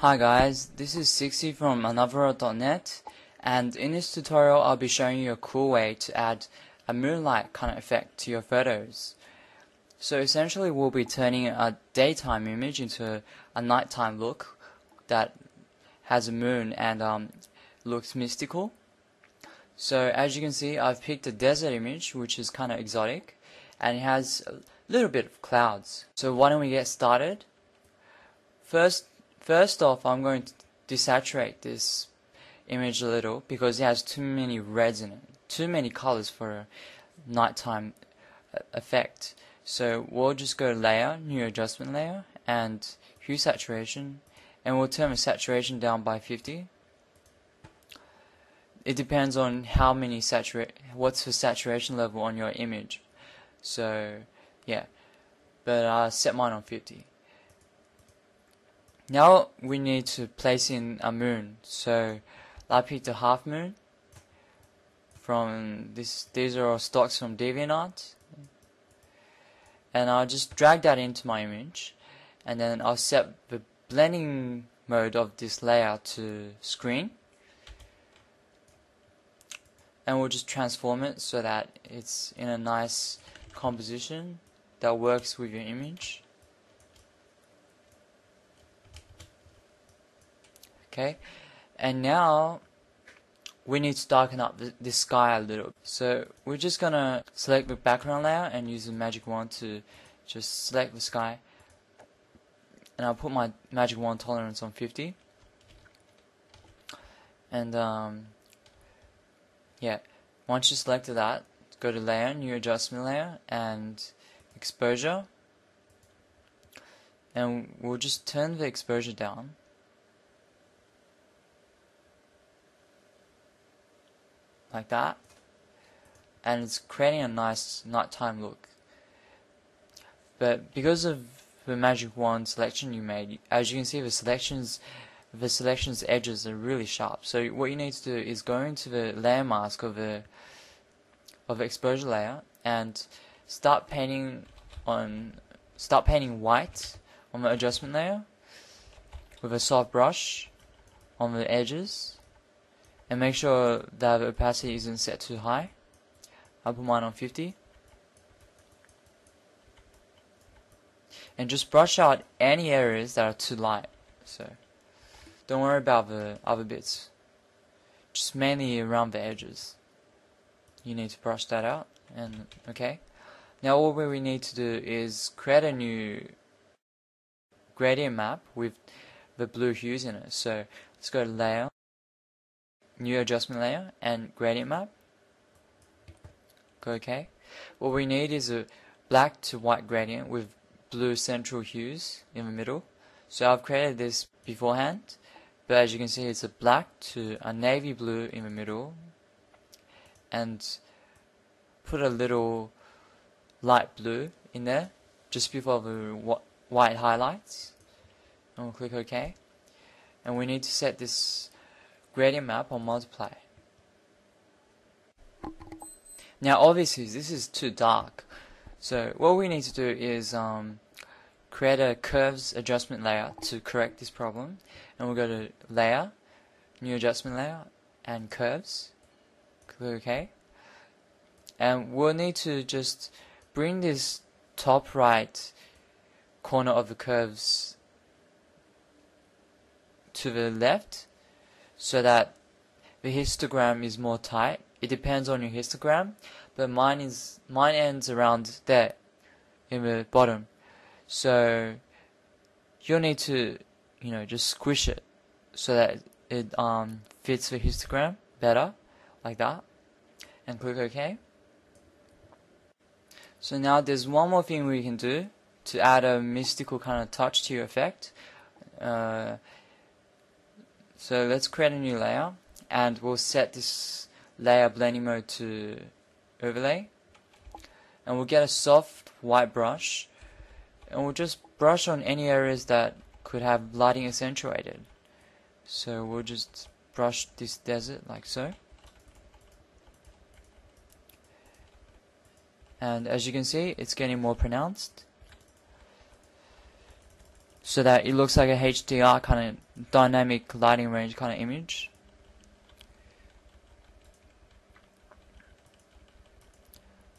Hi guys, this is 60 from another.net, and in this tutorial I'll be showing you a cool way to add a moonlight kind of effect to your photos. So essentially we'll be turning a daytime image into a nighttime look that has a moon and looks mystical. So as you can see, I've picked a desert image which is kind of exotic and it has a little bit of clouds. So why don't we get started? First off, I'm going to desaturate this image a little because it has too many reds in it, too many colors for a nighttime effect. So we'll just go to Layer, New Adjustment Layer, and Hue Saturation, and we'll turn the saturation down by 50. It depends on how many what's the saturation level on your image. So yeah, but I set mine on 50. Now we need to place in a moon. So I picked a half moon from this. These are all stocks from DeviantArt, and I'll just drag that into my image, and then I'll set the blending mode of this layer to screen, and we'll just transform it so that it's in a nice composition that works with your image. Okay, and now we need to darken up the sky a little. So we're just gonna select the background layer and use the magic wand to just select the sky. And I'll put my magic wand tolerance on 50. And yeah, once you selected that, go to Layer, New Adjustment Layer, and Exposure. And we'll just turn the exposure down. Like that, and it's creating a nice nighttime look. But because of the magic wand selection you made, as you can see, the selection's edges are really sharp. So what you need to do is go into the layer mask of the exposure layer and start painting white on the adjustment layer with a soft brush on the edges. And make sure that the opacity isn't set too high. I'll put mine on 50. And just brush out any areas that are too light. So don't worry about the other bits. Just mainly around the edges. You need to brush that out. And okay. Now all we need to do is create a new gradient map with the blue hues in it. So let's go to Layer, New Adjustment Layer, and Gradient Map. Go OK. What we need is a black to white gradient with blue central hues in the middle. So I've created this beforehand, but as you can see, it's a black to a navy blue in the middle, and put a little light blue in there just before the white highlights, and we'll click OK. And we need to set this gradient map on multiply. Now obviously this is too dark, so what we need to do is create a curves adjustment layer to correct this problem, and we'll go to Layer, New Adjustment Layer, and Curves. Click OK. And we'll need to just bring this top right corner of the curves to the left, so that the histogram is more tight. It depends on your histogram, but mine ends around there in the bottom. So you'll need to, just squish it so that it fits the histogram better, like that, and click OK. So now there's one more thing we can do to add a mystical kind of touch to your effect. So let's create a new layer, and we'll set this layer blending mode to overlay, and we'll get a soft white brush, and we'll just brush on any areas that could have lighting accentuated. So we'll just brush this desert like so, and as you can see, it's getting more pronounced. so that it looks like a HDR kind of dynamic lighting range kind of image.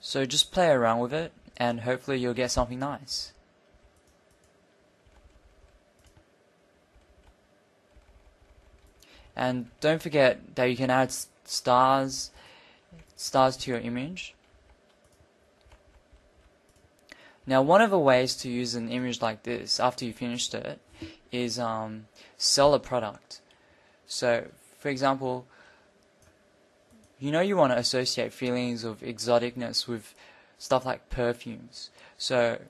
So just play around with it and hopefully you'll get something nice. And don't forget that you can add stars to your image. Now one of the ways to use an image like this after you finished it is sell a product. So for example, you want to associate feelings of exoticness with stuff like perfumes. So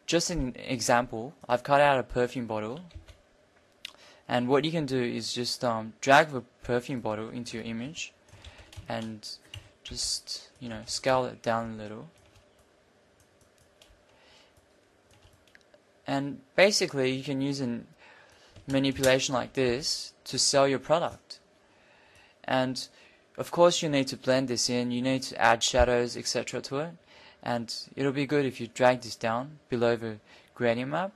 just an example, I've cut out a perfume bottle, and what you can do is just drag the perfume bottle into your image and just scale it down a little. And basically you can use a manipulation like this to sell your product. And of course you need to blend this in, you need to add shadows etc. to it, and it'll be good if you drag this down below the gradient map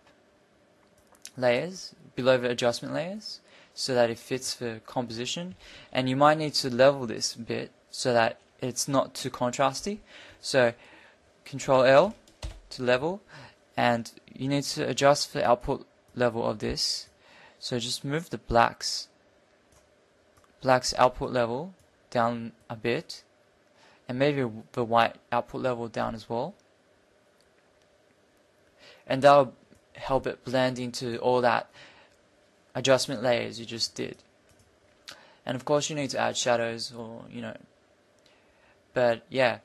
layers, below the adjustment layers, so that it fits the composition. And you might need to level this a bit so that it's not too contrasty. So Control L to level, and you need to adjust the output level of this. So just move the black's output level down a bit, and maybe the white output level down as well, and that'll help it blend into all that adjustment layers you just did. And of course you need to add shadows, or but yeah,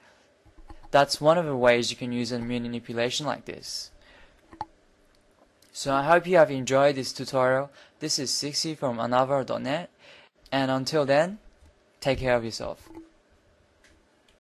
that's one of the ways you can use a manipulation like this. So I hope you have enjoyed this tutorial. This is Sixy from another.net, and until then, take care of yourself.